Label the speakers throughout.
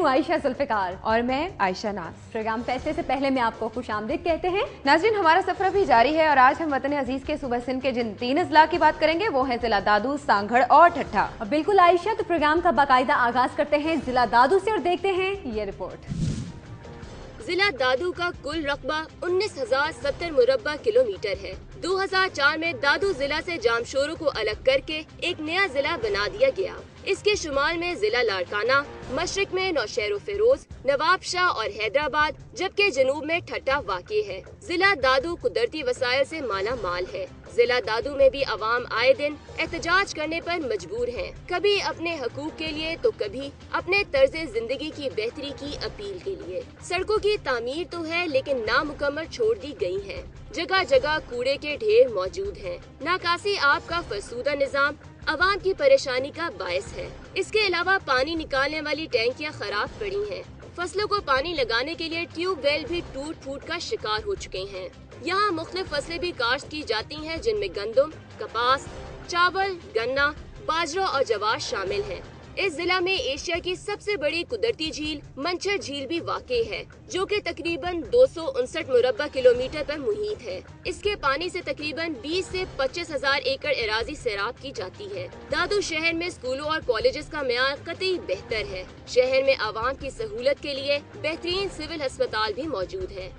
Speaker 1: ہوں عائشہ ذوالفقار
Speaker 2: اور میں عائشہ ناز۔
Speaker 1: پروگرام فیصلے سے پہلے میں آپ کو خوش آمدید کہتے ہیں۔
Speaker 2: ناظرین، ہمارا سفر بھی جاری ہے اور آج ہم وطن عزیز کے صوبہ سندھ کے جن 3 اضلاع کی بات کریں گے وہ ہیں ضلع دادو، سانگھڑ اور ٹھٹھا۔
Speaker 1: بالکل عائشہ، تو پروگرام کا باقاعدہ آغاز کرتے ہیں ضلع دادو سے اور دیکھتے ہیں یہ رپورٹ۔
Speaker 3: ضلع دادو کا کل رقبہ 19,070 مربع کلومیٹر ہے۔ 2004 میں دادو ضلع سے جامشورو کو الگ کر کے ایک نیا ضلع بنا دیا گیا۔ اس کے شمال میں ضلع لاڑکانہ، مشرق میں نوشہر و فیروز، نواب شاہ اور حیدرآباد، جبکہ جنوب میں ٹھٹھا واقع ہے۔ ضلع دادو قدرتی وسائل سے مالا مال ہے۔ ضلع دادو میں بھی عوام آئے دن احتجاج کرنے پر مجبور ہیں، کبھی اپنے حقوق کے لیے تو کبھی اپنے طرز زندگی کی بہتری کی اپیل کے لیے۔ سڑکوں کی تعمیر تو ہے لیکن نامکمل چھوڑ دی گئی ہیں۔ جگہ جگہ کوڑے کے ڈھیر موجود ہیں۔ ناکاسی آب کا فرسودہ نظام عوام کی پریشانی کا باعث ہے۔ اس کے علاوہ پانی نکالنے والی ٹینکیاں خراب پڑی ہیں۔ فصلوں کو پانی لگانے کے لیے ٹیوب ویل بھی ٹوٹ پھوٹ کا شکار ہو چکے ہیں۔ یہاں مختلف فصلیں بھی کاشت کی جاتی ہیں جن میں گندم، کپاس، چاول، گنا، باجرہ اور جوار شامل ہیں۔ اس ضلع میں ایشیا کی سب سے بڑی قدرتی جھیل منچر جھیل بھی واقع ہے، جو کہ تقریباً 259 مربع کلومیٹر پر محیط ہے۔ اس کے پانی سے تقریباً 20 سے 25 ہزار ایکڑ اراضی سیراب کی جاتی ہے۔ دادو شہر میں اسکولوں اور کالجز کا معیار قطعی بہتر ہے۔ شہر میں عوام کی سہولت کے لیے بہترین سول ہسپتال بھی موجود ہے۔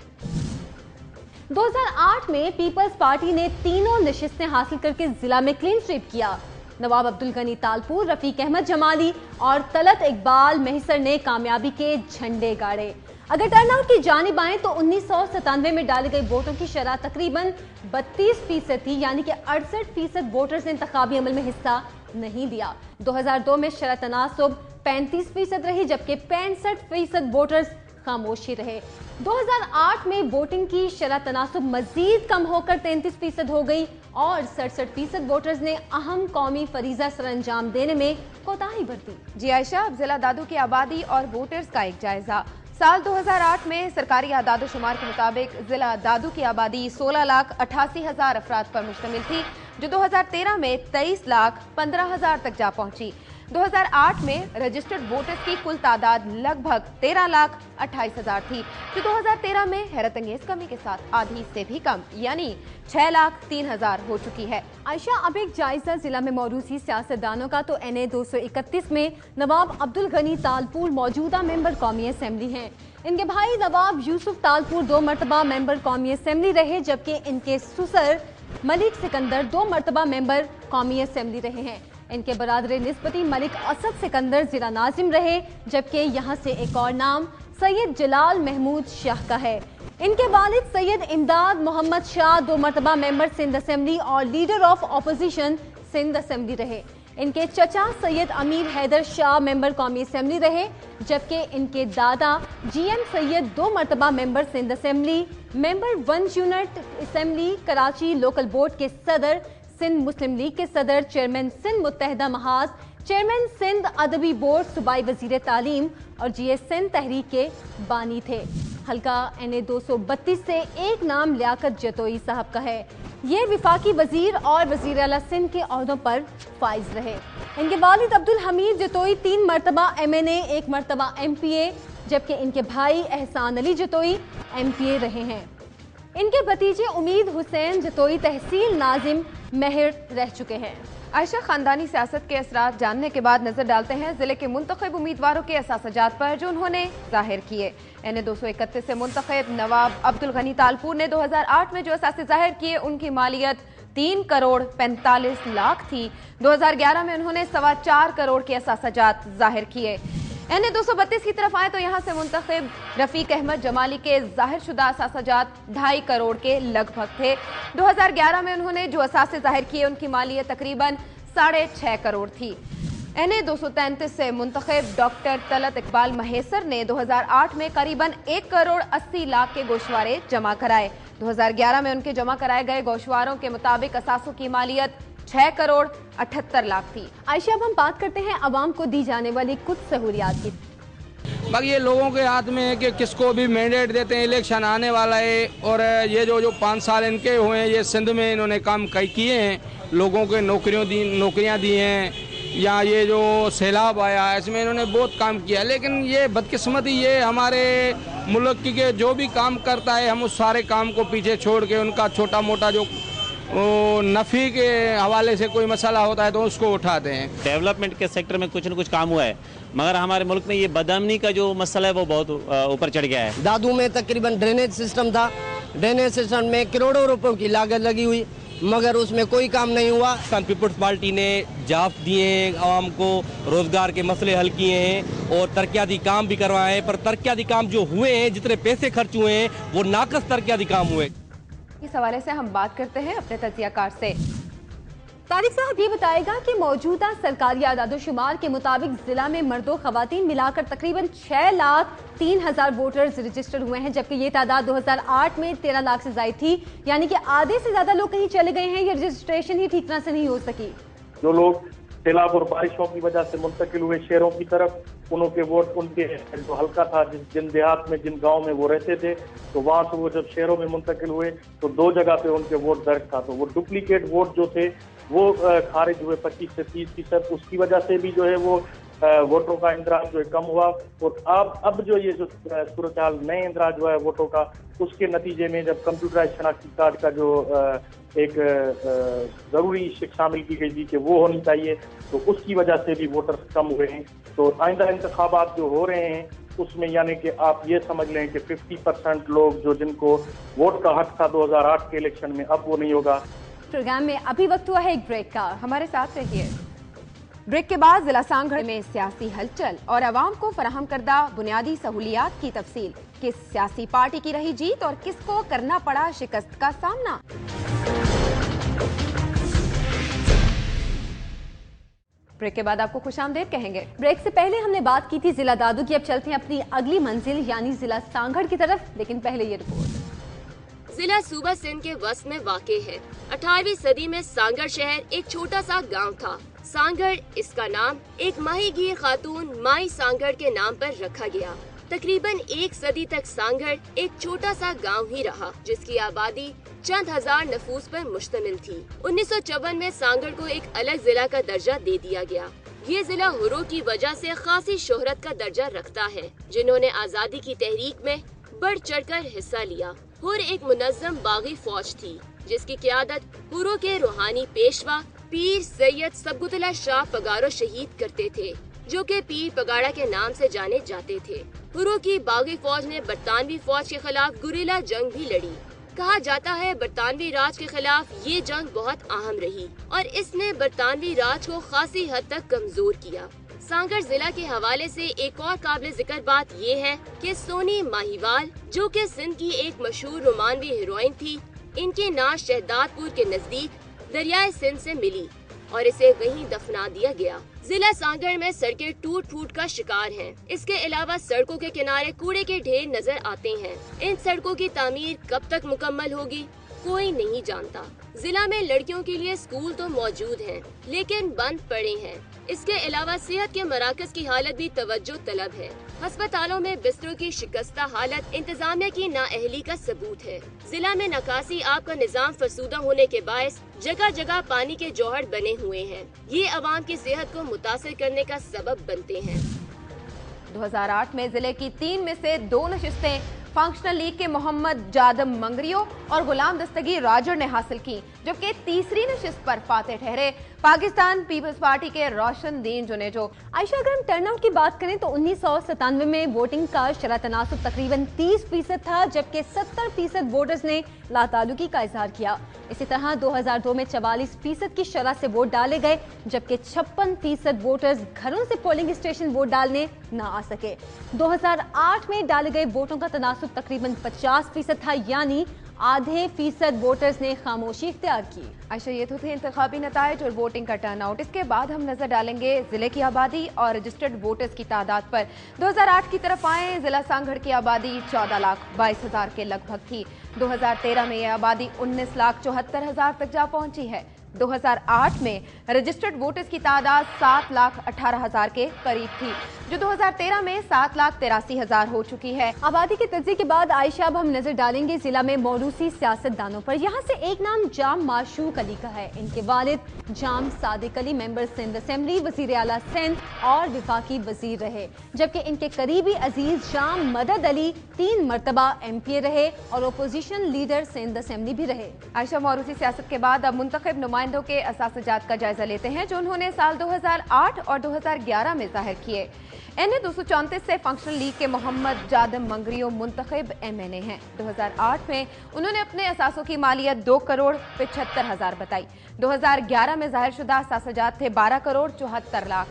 Speaker 1: 2008 میں پیپلز پارٹی نے تینوں نشستیں حاصل کر کے ضلع میں کلین سویپ کیا۔ نواب عبدالغنی تالپور، رفیق احمد جمالی اور طلعت اقبال مہسر نے کامیابی کے جھنڈے گاڑے۔ اگر ٹرن آؤٹ کی جانب آئیں تو 1997 میں ڈالے گئے ووٹوں کی شرح تقریباً 32% تھی، یعنی کہ 68% ووٹرز نے انتخابی عمل میں حصہ نہیں لیا۔ 2002 میں شرح تناسب 35% رہی، جبکہ 65% ووٹرز خاموشی رہے۔ 2008 میں ووٹنگ کی شرح تناسب مزید کم ہو کر 33% ہو گئی اور 67% ووٹرز نے اہم قومی فریضہ سر انجام دینے میں کوتاہی برتی۔
Speaker 2: جی عائشہ، اب ضلع دادو کی آبادی اور ووٹرز کا ایک جائزہ۔ سال 2008 میں سرکاری اعداد و شمار کے مطابق ضلع دادو کی آبادی 16,88,000 افراد پر مشتمل تھی، جو 2013 میں 23,15,000 تک جا پہنچی۔ 2008 میں رجسٹرڈ ووٹرز کی کل تعداد لگ بھگ 13,28,000 تھی، جو 2013 میں حیرت انگیز کمی کے ساتھ آدھی سے بھی کم، یعنی 6,03,000 ہو چکی ہے۔
Speaker 1: عائشہ، اب ایک جائزہ ضلع میں موروثی سیاستدانوں کا، تو NA 231 میں نواب عبدالغنی تالپور موجودہ ممبر قومی اسمبلی ہیں۔ ان کے بھائی نواب یوسف تالپور 2 مرتبہ ممبر قومی اسمبلی رہے، جبکہ ان کے سسر ملک سکندر 2 مرتبہ ممبر قومی اسمبلی رہے ہیں۔ ان کے برادر نسبتی ملک اسد سکندر ضلع ناظم رہے، جبکہ یہاں سے ایک اور نام سید جلال محمود شاہ کا ہے۔ ان کے والد سید امداد محمد شاہ 2 مرتبہ ممبر سندھ اسمبلی اور leader of opposition Sindh assembly رہے۔ ان کے چچا سید امیر حیدر شاہ ممبر قومی اسمبلی رہے، جبکہ ان کے دادا GM سید 2 مرتبہ ممبر سندھ اسمبلی، ممبر 1 unit assembly Karachi local board کے صدر، سندھ مسلم لیگ کے صدر، چیئرمین سندھ متحدہ محاذ، چیئرمین سندھ ادبی بورڈ، صوبائی وزیر تعلیم اور GS سندھ تحریک کے بانی تھے۔ حلقہ NA 232 سے ایک نام لیاقت جتوئی صاحب کا ہے۔ یہ وفاقی وزیر اور وزیر اعلیٰ سندھ کے عہدوں پر فائز رہے۔ ان کے والد عبدالحمید جتوئی 3 مرتبہ MNA، 1 مرتبہ MPA، جبکہ ان کے بھائی احسان علی جتوئی MPA رہے ہیں۔ ان کے بھتیجے امید حسین جتوئی تحصیل ناظم مہر رہ چکے ہیں۔
Speaker 2: عائشہ، خاندانی سیاست کے اثرات جاننے کے بعد نظر ڈالتے ہیں ضلع کے منتخب امیدواروں کے اثاثہ جات پر جو انہوں نے ظاہر کیے۔ NA 231 سے منتخب نواب عبدالغنی تالپور نے 2008 میں جو اثاثے ظاہر کیے ان کی مالیت 3 کروڑ 45 لاکھ تھی۔ 2011 میں انہوں نے 4.25 کروڑ کے اثاثہ جات ظاہر کیے۔ NA 232 کی طرف آئے تو یہاں سے منتخب رفیق احمد جمالی کے ظاہر شدہ اثاثہ جات 2.5 کروڑ کے لگ بھگ تھے۔ 2011 میں انہوں نے جو اثاثے ظاہر کیے ان کی مالیت تقریباً 6.5 کروڑ تھی۔ NA 233 سے منتخب ڈاکٹر طلعت اقبال مہیسر نے 2008 میں قریباً 1 کروڑ 80 لاکھ کے گوشوارے جمع کرائے۔ 2011 میں ان کے جمع کرائے گئے گوشواروں کے مطابق اثاثوں کی مالیت 6 کروڑ 78 لاکھ تھی۔
Speaker 1: عائشہ، اب ہم بات کرتے ہیں عوام کو دی جانے والی کچھ سہولیات کی۔
Speaker 4: باقی یہ لوگوں کے ہاتھ میں ہے کہ کس کو بھی مینڈیٹ دیتے ہیں، الیکشن آنے والا ہے، اور یہ جو 5 سال ان کے ہوئے ہیں یہ سندھ میں انہوں نے کام کیے ہیں، لوگوں کے نوکریاں دی ہیں، या ये जो सैलाब आया इसमें इन्होंने बहुत काम किया, लेकिन ये बदकिस्मती ये हमारे मुल्क की के जो भी काम करता है हम उस सारे काम को पीछे छोड़ के उनका छोटा मोटा जो नफ़ी के हवाले से कोई मसला होता है तो उसको उठाते हैं।
Speaker 5: डेवलपमेंट के सेक्टर में कुछ न कुछ काम हुआ है, मगर हमारे मुल्क में ये बदअमनी का जो मसला है वो बहुत ऊपर चढ़ गया है।
Speaker 6: दादू में तकरीबन ड्रेनेज सिस्टम था, ड्रेनेज सिस्टम में करोड़ों रुपयों की लागत लगी हुई, मगर उसमें कोई काम नहीं हुआ।
Speaker 7: पीपल्स पार्टी ने जॉब दिए हैं, आवाम को रोजगार के मसले हल किए हैं और तरक्याती काम भी करवाए हैं, पर तरक्याती काम जो हुए हैं, जितने पैसे खर्च हुए हैं वो नाकस तरक्याती काम हुए।
Speaker 2: इस हवाले से हम बात करते हैं अपने तजियाकार से।
Speaker 1: तारिक साहब ये बताएगा कि मौजूदा सरकारी आदादोशुमार के मुताबिक जिला में मर्दों खवातीन मिलाकर तकरीबन 6,03,000 वोटर्स रजिस्टर हुए हैं, जबकि ये तादाद 2008 में 13 लाख से ज्यादा थी, यानी कि आधे से ज्यादा लोग कहीं चले गए हैं। ये रजिस्ट्रेशन ही ठीक तरह से नहीं हो सकी।
Speaker 8: जो लोग सैलाब और बारिशों की वजह से मुंतकिल हुए शहरों की तरफ, उनके वोट उनके जो हल्का था जिन देहात में जिन गांव में वो रहते थे, तो वहां से वो जब शहरों में मुंतकिल हुए तो 2 जगह पे उनके वोट दर्ज था, तो वो डुप्लीकेट वोट जो थे वो खारिज हुए 25 से 30%। उसकी वजह से भी जो है वो वोटरों का इंदराज जो है कम हुआ। और अब जो ये जो सूरत हाल नए इंदराज हुआ है वोटों का, उसके नतीजे में जब कंप्यूटराइज शनाख्ती कार्ड का जो एक ज़रूरी शिक शामिल की गई थी कि वो होनी चाहिए, तो उसकी वजह से भी वोटर कम हुए हैं। तो आइंदा इंतखाबात जो हो रहे हैं उसमें यानी कि आप ये समझ लें कि 50% लोग जो जिनको वोट का हक था 2008 के इलेक्शन में, अब वो नहीं होगा।
Speaker 1: प्रोग्राम में अभी वक्त हुआ है एक ब्रेक का,
Speaker 2: हमारे साथ रहिए। ब्रेक के बाद जिला सांगड़ में सियासी हलचल और आवाम को फराहम करदा बुनियादी सहूलियात की तफसील। किस सियासी पार्टी की रही जीत और किसको करना पड़ा शिकस्त का सामना। ब्रेक के बाद आपको खुशामदीद कहेंगे।
Speaker 1: ब्रेक से पहले हमने बात की थी जिला दादू की, अब चलते हैं अपनी अगली मंजिल यानी जिला सांगड़ की तरफ, लेकिन पहले ये रिपोर्ट।
Speaker 3: जिला सूबा सिंध के वस्त में वाक़े है। 18वीं सदी में सांगड़ शहर एक छोटा सा गांव था। सांगड़ इसका नाम एक माहीगीर खातून माई सांगड़ के नाम पर रखा गया। तकरीबन 1 सदी तक सांगड़ एक छोटा सा गांव ही रहा, जिसकी आबादी चंद हजार नफूस पर मुश्तमिल थी। 1954 में सांगड़ को एक अलग जिला का दर्जा दे दिया गया। ये जिला हुरों की वजह से खासी शोहरत का दर्जा रखता है, जिन्होंने आजादी की तहरीक में बढ़ चढ़कर हिस्सा लिया। हुर एक मुनज़्ज़म बागी फौज थी, जिसकी क़यादत हुरों के रूहानी पेशवा पीर सैयद सबगुतुल्लाह शाह पगारो शहीद करते थे, जो कि पीर पगाड़ा के नाम से जाने जाते थे। हुरों की बागी फौज ने बरतानवी फौज के खिलाफ गुरिल्ला जंग भी लड़ी। कहा जाता है बरतानवी राज के खिलाफ ये जंग बहुत अहम रही और इसने बरतानवी राज को खासी हद तक कमजोर किया। सांगड़ जिला के हवाले से एक और काबिल जिक्र बात ये है कि सोनी माहीवाल, जो कि सिंध की एक मशहूर रोमानवी हीरोइन थी, इनकी नाश शहदादपुर के नजदीक दरियाए सिंध से मिली और इसे वहीं दफना दिया गया। जिला सांगड़ में सड़कें टूट फूट का शिकार हैं। इसके अलावा सड़कों के किनारे कूड़े के ढेर नजर आते हैं। इन सड़कों की तामीर कब तक मुकम्मल होगी कोई नहीं जानता। जिला में लड़कियों के लिए स्कूल तो मौजूद हैं, लेकिन बंद पड़े हैं। इसके अलावा सेहत के मराकज की हालत भी तवज्जो तलब है। अस्पतालों में बिस्तरों की शिकस्ता हालत इंतजामिया की नाअहली का सबूत है। जिला में नकासी आब का निजाम फरसूदा होने के बायस जगह जगह पानी के जौहर बने हुए हैं। ये अवाम की सेहत को मुतासिर करने का सबब बनते हैं।
Speaker 2: 2008 में जिले की 3 में से 2 नशिस्तें फंक्शनल लीग के मोहम्मद जादम मंगरियो और गुलाम दस्तगीर राजर ने हासिल की, जबकि तीसरी नशिस्त पर फातेह ठहरे पाकिस्तान पीपल्स पार्टी के रोशन दीन जुनेजो।
Speaker 1: आयशा, अगर हम टर्नआउट की बात करें तो 1997 में वोटिंग का शरह तनासुब तकरीबन 30% था, जबकि 70% वोटर्स ने लातालुकी का इजहार किया। इसी तरह 2002 में 44% की शरह से वोट डाले गए, जबकि 56% वोटर्स घरों से पोलिंग स्टेशन वोट डालने न आ सके। 2008 में डाले गए वोटों का तनासुब तकरीबन 50% था, यानी आधे फीसद वोटर्स ने खामोशी इख्तियार की।
Speaker 2: अच्छा, ये तो थे इंतखाबी नताइज और वोटिंग का टर्नआउट। इसके बाद हम नजर डालेंगे जिले की आबादी और रजिस्टर्ड वोटर्स की तादाद पर। 2008 की तरफ आए, जिला सांगड़ की आबादी 14,22,000 के लगभग थी। 2013 में यह आबादी 19,74,000 तक जा पहुंची है। 2008 में रजिस्टर्ड वोटर्स की तादाद 7,18,000 के करीब थी, जो 2013 में 7,83,000 हो चुकी है।
Speaker 1: आबादी के तज्ज़िये के बाद आयशा अब हम नजर डालेंगे जिला में मौरूसी सियासतदानों पर। यहाँ से एक नाम जाम माशूक अली का है। इनके वालिद जाम सादिक अली मेंबर सिंध असेंबली, वजीर आला सिंध और विफाकी वजीर रहे, जबकि इनके करीबी अजीज जाम मदद अली 3 मरतबा MPA रहे और अपोजिशन लीडर सिंध असेंबली भी रहे।
Speaker 2: आयशा मौरूसी सियासत के बाद अब मुंतखब नुमाइंदों के असासजात का जायजा लेते हैं जो उन्होंने साल 2008 और 2011 में जाहिर किए। NA 234 से फंक्शनल लीग के मोहम्मद जादम मंगरियो मुंतखब MNA हैं। 2008 में उन्होंने अपने असासों की मालियत 2,75,00,000 बताई। 2011 में जाहिर शुदा असासजात थे 12,74,00,000।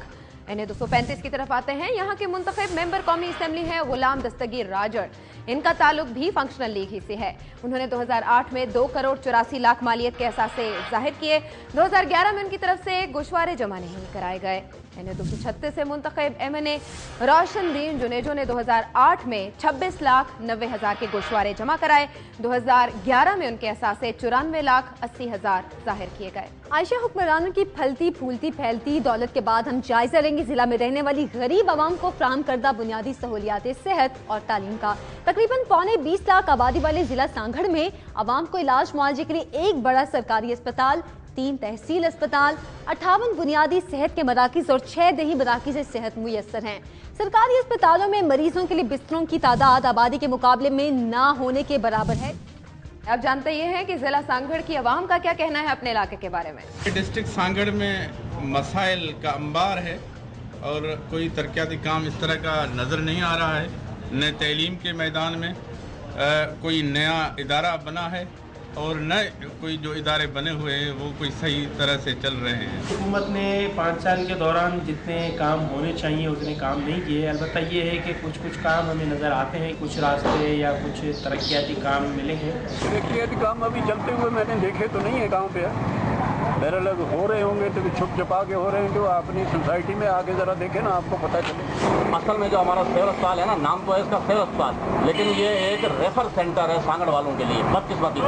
Speaker 2: NA 235 की तरफ आते हैं। यहाँ के मुंतखब मेंबर कौमी असेंबली हैं गुलाम दस्तगीर राजड़। इनका ताल्लुक भी फंक्शनल लीग ही से है। उन्होंने 2008 में 2,84,00,000 मालियत के एहसासे जाहिर किए। 2011 में उनकी तरफ से गोशवारे जमा नहीं कराए गए। NA 236 से मुंतखब MNA रोशनदीन जुनेजो ने 2008 में 26,90,000 के गोशवारे जमा कराए। 2011 में उनके एहसासे 94,80,000 जाहिर किए गए।
Speaker 1: आयशा, हुक्मरानों की फलती फूलती फैलती दौलत के बाद हम जायजा लेंगे जिला में रहने वाली गरीब आवाम को फराहम करदा बुनियादी सहूलियात सेहत और तालीम का। तकरीबन 20 लाख आबादी वाले जिला सांगड़ में आवाम को इलाज मुआवजे के लिए एक बड़ा सरकारी अस्पताल, 3 तहसील अस्पताल, 58 बुनियादी सेहत के मराकिज और 6 दही मराकिज से सेहत मुयस्सर हैं। सरकारी अस्पतालों में मरीजों के लिए बिस्तरों की तादाद आबादी के मुकाबले में ना होने के बराबर है।
Speaker 2: अब जानते ये हैं कि जिला सांगड़ की आवाम का क्या कहना है अपने इलाके के बारे में।
Speaker 9: डिस्ट्रिक्ट सांगड़ में मसाइल का अंबार है और कोई तरक्याती काम इस तरह का नज़र नहीं आ रहा है। न तालीम के मैदान में कोई नया इदारा बना है और न कोई जो इदारे बने हुए हैं वो कोई सही तरह से चल रहे हैं।
Speaker 10: हुकूमत ने 5 साल के दौरान जितने काम होने चाहिए उतने काम नहीं किए। अलबत्ता ये है कि कुछ काम हमें नज़र आते हैं, कुछ रास्ते या कुछ तरक्याती काम मिले हैं।
Speaker 11: तरक्याती काम अभी चलते हुए मैंने देखे तो नहीं है गाँव पे, मेरे लोग हो रहे होंगे तो छुप छुपा के हो रहे हैं। जो अपनी सोसाइटी में आके ज़रा देखे ना, आपको पता चले।
Speaker 12: असल में जो हमारा सिविल अस्पताल है ना, नाम तो है इसका सिविल अस्पताल, लेकिन ये एक रेफर सेंटर है सांगड़ वालों के लिए। बदकिस्मती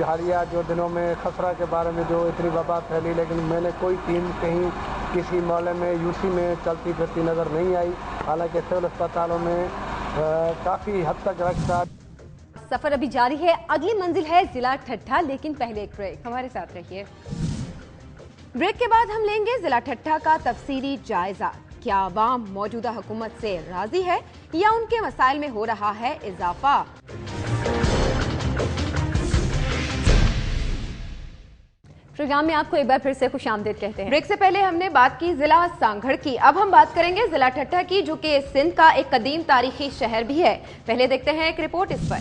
Speaker 13: हालिया जो दिनों में खसरा के बारे में जो इतनी वबा फैली, लेकिन मैंने कोई टीम कहीं किसी मोहल्ले में यूसी में चलती फिरती नज़र नहीं आई। हालांकि सिविल अस्पतालों में काफ़ी हद तक रखता।
Speaker 1: सफर अभी जारी है, अगली मंजिल है जिला ठट्ठा, लेकिन पहले एक ब्रेक।
Speaker 2: हमारे साथ रहिए। ब्रेक के बाद हम लेंगे जिला ठट्ठा का तफसीली जायजा। क्या आवाम मौजूदा हुकूमत से राजी है या उनके मसाइल में हो रहा है इजाफा?
Speaker 1: प्रोग्राम में आपको एक बार फिर से खुशामदीद कहते हैं।
Speaker 2: ब्रेक से पहले हमने बात की जिला सांगड़ की, अब हम बात करेंगे जिला ठट्ठा की, जो कि सिंध का एक कदीम तारीखी शहर भी है। पहले देखते हैं एक रिपोर्ट इस पर।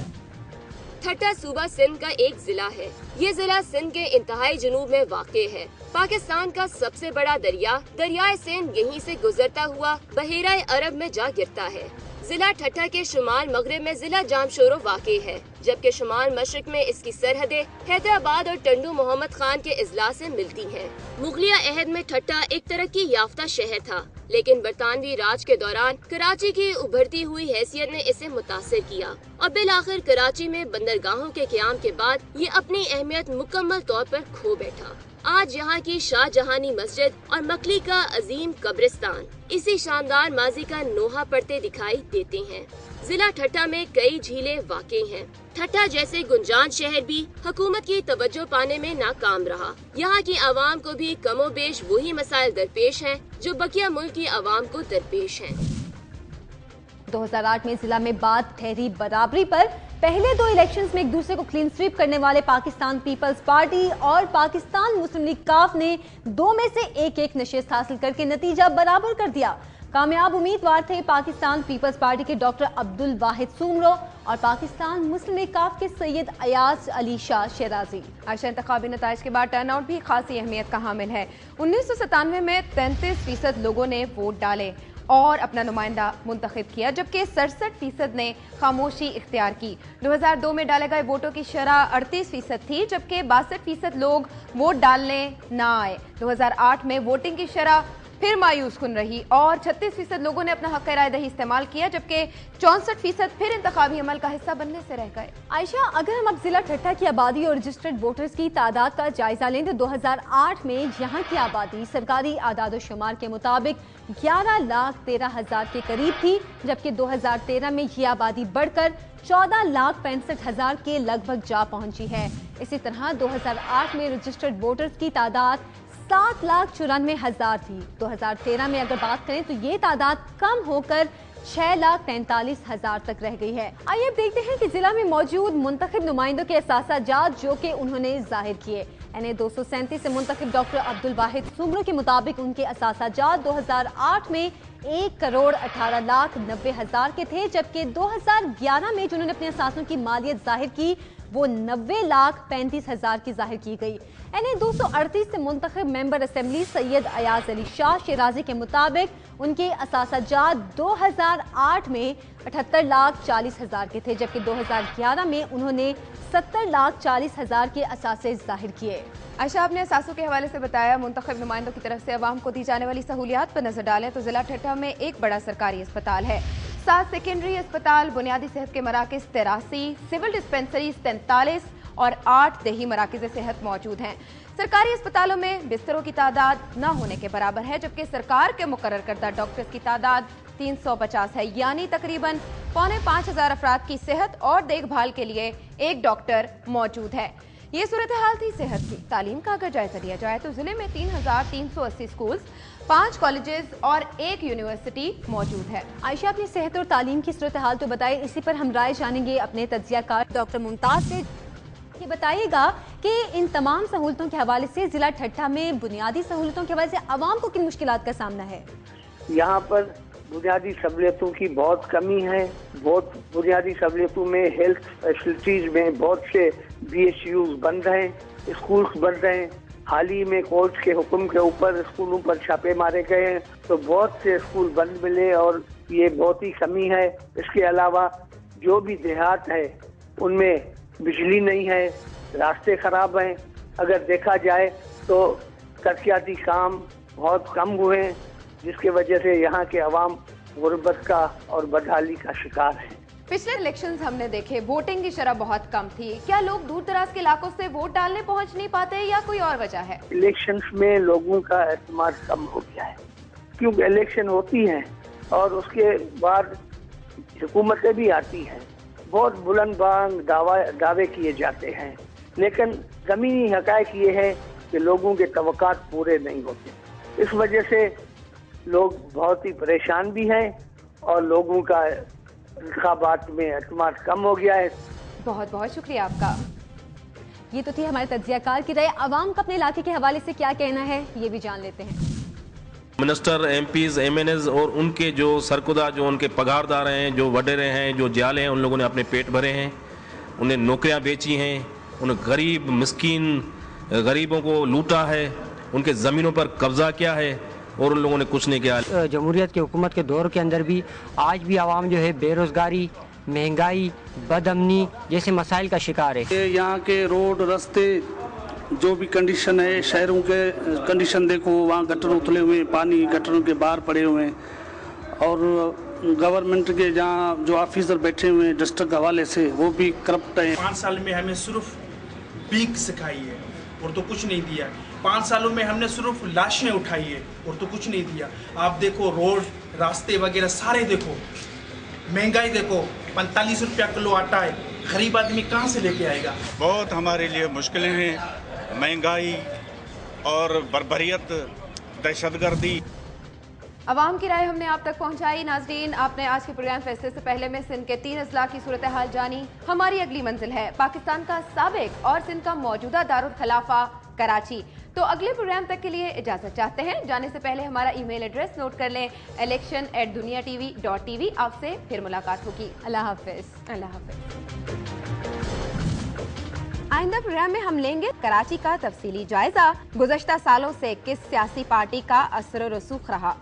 Speaker 3: ठट्ठा सूबा सिंध का एक जिला है। ये जिला सिंध के इंतहाई जनूब में वाक़े है। पाकिस्तान का सबसे बड़ा दरिया दरियाए सिंध यहीं से गुजरता हुआ बहेरा अरब में जा गिरता है। जिला ठट्ठा के शुमाल मगरिब में जिला जामशोरो वाक़े है, जबकि शुमाल मशरिक में इसकी सरहदें हैदराबाद और टंडू मोहम्मद खान के इजला से मिलती हैं। मुगलिया अहद में ठट्ठा एक तरक्की याफ्ता शहर था, लेकिन बरतानवी राज के दौरान कराची की उभरती हुई हैसियत ने इसे मुतासिर किया और बिलाखिर कराची में बंदरगाहों के क़याम के बाद ये अपनी अहमियत मुकम्मल तौर पर खो बैठा। आज यहाँ की शाहजहानी मस्जिद और मकली का अजीम कब्रिस्तान इसी शानदार माजी का नोहा पड़ते दिखाई देते हैं। जिला ठट्ठा में कई झीलें वाक़ई हैं। ठट्ठा जैसे गुंजान शहर भी हुकूमत की तवज्जो पाने में नाकाम रहा। यहाँ की आवाम को भी कमोबेश वही मसाइल दरपेश हैं जो बकिया मुल्क की आवाम को दरपेश हैं।
Speaker 1: 2008 में जिला में बात ठहरी बराबरी पर। पहले 2 इलेक्शंस में एक दूसरे को क्लीन स्वीप करने वाले पाकिस्तान पीपल्स पार्टी और पाकिस्तान मुस्लिम लीग काफ ने 2 में से एक नशिस्त हासिल करके नतीजा बराबर कर दिया। कामयाब उम्मीदवार थे पाकिस्तान पीपल्स पार्टी के डॉक्टर अब्दुल वाहिद सुमरो और पाकिस्तान मुस्लिम लीग काफ के सैयद अयाज अली शाह शेराजी।
Speaker 2: आशा इंतखाबी नताइज के बाद टर्नआउट भी खासी अहमियत का हामिल है। 1997 में 33% लोगों ने वोट डाले और अपना नुमाइंदा मुंतखब किया, जबकि 67% ने खामोशी इख्तियार की। 2002 में डाले गए वोटों की शरह 38% थी, जबकि 62% लोग वोट डालने ना आए। 2008 में वोटिंग की शरह फिर मायूस कुन रही और 36% लोगों ने अपना हक राय दही इस्तेमाल किया, जबकि 64% फिर इंतखाबी अमल का हिस्सा बनने से रह गए।
Speaker 1: आयशा, अगर हम अब जिला ठट्टा की आबादी और रजिस्टर्ड वोटर्स की तादाद का जायजा लें तो 2008 में यहाँ की आबादी सरकारी आदाद शुमार के मुताबिक 11,13,000 के करीब थी, जबकि 2013 में ये आबादी बढ़कर 14,65,000 के लगभग जा पहुंची है। इसी तरह 2008 में रजिस्टर्ड वोटर्स की तादाद 7,94,000 थी। 2013 में अगर बात करें तो ये तादाद कम होकर 6,43,000 तक रह गई है। आइए अब देखते हैं कि जिला में मौजूद मुंतखब नुमाइंदों के असासाजात जो कि उन्होंने जाहिर किए। NA 237 से मुंतखब डॉक्टर अब्दुल वाहिद सुमरो के मुताबिक उनके असासाजात 2008 में 1,18,90,000 के थे, जबकि 2011 में जिन्होंने अपने असासों की मालियत जाहिर की वो 90,35,000 की जाहिर की गई। NA 238 से मुंतखब मेंबर असेंबली सैयद अयाज अली शाह शिराजी के मुताबिक उनके असासाजात 2008 में 78,40,000 के थे, जबकि 2011 में उन्होंने 70,40,000 के असासे जाहिर किए।
Speaker 2: आयशा, आपने असासों के हवाले से बताया। मुंतखब नुमाइंदों की तरफ से अवाम को दी जाने वाली सहूलियात पर नजर डालें तो जिला ठट्टा में एक बड़ा सरकारी अस्पताल है, 7 सेकेंडरी अस्पताल, बुनियादी सेहत के मराकज 83, सिविल डिस्पेंसरी 43 और 8 देही मराकज सेहत मौजूद हैं। सरकारी अस्पतालों में बिस्तरों की तादाद न होने के बराबर है, जबकि सरकार के मुकर्रर करदा डॉक्टर्स की तादाद 350 है, यानी तकरीबन 4,500 अफराद की सेहत और देखभाल के लिए एक डॉक्टर मौजूद है। ये सूरत हाल थी सेहत की। तालीम का अगर जायजा लिया जाए तो जिले में 3,380 स्कूल्स, 5 कॉलेजेस और 1 यूनिवर्सिटी मौजूद है।
Speaker 1: आयशा, अपनी सेहत और तालीम की सूरत हाल तो बताए, इसी पर हम राय जानेंगे अपने तज्जियाकार डॉक्टर मुमताज से। ये बताइएगा कि इन तमाम सहूलतों के हवाले से जिला ठट्टा में बुनियादी सहूलतों के हवाले से आवाम को किन मुश्किलात का सामना है?
Speaker 14: यहाँ पर बुनियादी सहूलियतों की बहुत कमी है। बहुत बुनियादी सहूलियतों में हेल्थ फैसिलिटीज में बहुत से BHUs बंद हैं, स्कूल्स बंद हैं। हाल ही में कोर्ट के हुक्म के ऊपर स्कूलों पर छापे मारे गए हैं, तो बहुत से स्कूल बंद मिले और ये बहुत ही कमी है। इसके अलावा जो भी देहात है उनमें बिजली नहीं है, रास्ते खराब हैं। अगर देखा जाए तो तरक्याती काम बहुत कम हुए, जिसके वजह से यहाँ के अवाम गुर्बत का और बदहाली का शिकार है।
Speaker 2: पिछले इलेक्शंस हमने देखे, वोटिंग की शरह बहुत कम थी। क्या लोग दूर दराज के इलाकों से वोट डालने पहुँच नहीं पाते या कोई और वजह है?
Speaker 14: इलेक्शंस में लोगों का एतमाद कम हो गया है, क्योंकि इलेक्शन होती हैं और उसके बाद हुकूमतें भी आती हैं, बहुत बुलंद बांग दावे किए जाते हैं, लेकिन ज़मीनी हक़ाइक़ ये है कि लोगों के तवक्कात पूरे नहीं होते। इस वजह से लोग बहुत ही परेशान भी हैं और लोगों का इंतखाबात में एतमाद कम हो गया है।
Speaker 2: बहुत बहुत शुक्रिया आपका।
Speaker 1: ये तो थी हमारे तज्जियाकार की राय। आवाम का अपने इलाके के हवाले से क्या कहना है ये भी जान लेते हैं।
Speaker 15: मिनिस्टर, MPs, MNAs और उनके जो सरकुदा, जो उनके पगारदार हैं, जो वडेरे हैं, जो जाले हैं, उन लोगों ने अपने पेट भरे हैं, उन्हें नौकरियां बेची हैं, उन गरीब मिस्कीन गरीबों को लूटा है, उनके ज़मीनों पर कब्जा किया है और उन लोगों ने कुछ नहीं किया।
Speaker 16: जमहूरियत की हुकूमत के दौर के अंदर भी आज भी आवाम जो है बेरोज़गारी, महंगाई, बदअमनी जैसे मसाइल का शिकार है।
Speaker 17: यहाँ के रोड रास्ते जो भी कंडीशन है, शहरों के कंडीशन देखो, वहाँ गटर उतले हुए, पानी गटरों के बाहर पड़े हुए हैं और गवर्नमेंट के जहाँ जो ऑफिसर बैठे हुए हैं डिस्ट्रिक्ट हवाले से वो भी करप्ट हैं।
Speaker 10: 5 साल में हमें सिर्फ भीख सिखाई है और तो कुछ नहीं दिया। 5 सालों में हमने सिर्फ लाशें उठाई है और तो कुछ नहीं दिया। आप देखो रोड रास्ते वगैरह सारे देखो, महंगाई देखो, 45 रुपया किलो आटा है, गरीब आदमी कहाँ से लेके आएगा?
Speaker 9: बहुत हमारे लिए मुश्किलें हैं, महंगाई और बर्बरियत, दहशतगर्दी।
Speaker 2: अवाम की राय हमने आप तक पहुंचाई। नाजरीन, आपने आज के प्रोग्राम फैसले से पहले में सिंध के 3 अजला की सूरत हाल जानी। हमारी अगली मंजिल है पाकिस्तान का साबिक और सिंध का मौजूदा दारुल खिलाफा कराची। तो अगले प्रोग्राम तक के लिए इजाजत चाहते हैं। जाने से पहले हमारा ईमेल एड्रेस नोट कर लें, election@duniatv.tv। आपसे फिर मुलाकात होगी।
Speaker 1: अल्लाह हाफिज।
Speaker 2: अल्लाह हाफिज। आइंदा प्रोग्राम में हम लेंगे कराची का तफसीली जायजा, गुज़श्ता सालों से किस सियासी पार्टी का असर रसूख रहा।